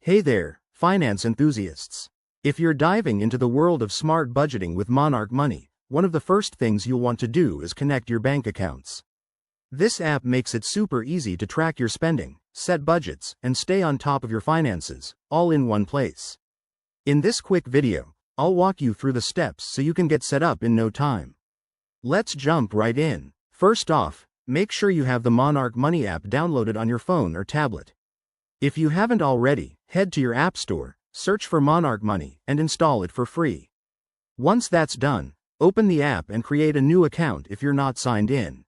Hey there, finance enthusiasts. If you're diving into the world of smart budgeting with Monarch Money, one of the first things you'll want to do is connect your bank accounts. This app makes it super easy to track your spending, set budgets, and stay on top of your finances, all in one place. In this quick video, I'll walk you through the steps so you can get set up in no time. Let's jump right in. First off, make sure you have the Monarch Money app downloaded on your phone or tablet. If you haven't already, head to your app store, search for Monarch Money, and install it for free. Once that's done, open the app and create a new account if you're not signed in.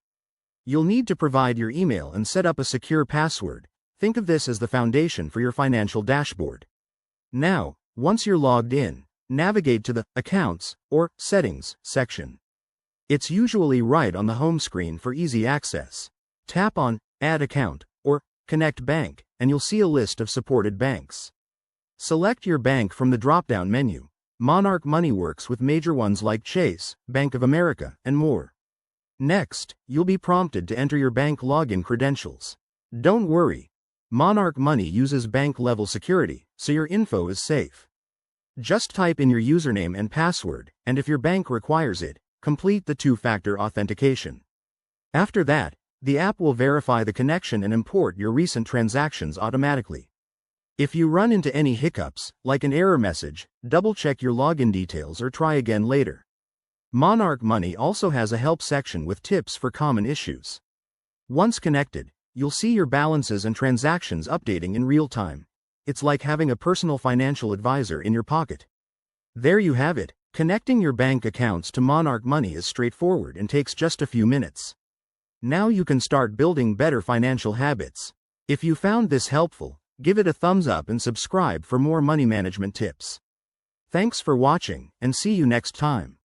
You'll need to provide your email and set up a secure password. Think of this as the foundation for your financial dashboard. Now, once you're logged in, navigate to the Accounts or Settings section. It's usually right on the home screen for easy access. Tap on Add Account or Connect Bank, and you'll see a list of supported banks. Select your bank from the drop-down menu. Monarch Money works with major ones like Chase, Bank of America, and more. Next, you'll be prompted to enter your bank login credentials. Don't worry. Monarch Money uses bank-level security, so your info is safe. Just type in your username and password, and if your bank requires it, complete the two-factor authentication. After that, the app will verify the connection and import your recent transactions automatically. If you run into any hiccups, like an error message, double-check your login details or try again later. Monarch Money also has a help section with tips for common issues. Once connected, you'll see your balances and transactions updating in real time. It's like having a personal financial advisor in your pocket. There you have it. Connecting your bank accounts to Monarch Money is straightforward and takes just a few minutes. Now you can start building better financial habits. If you found this helpful, give it a thumbs up and subscribe for more money management tips. Thanks for watching, and see you next time.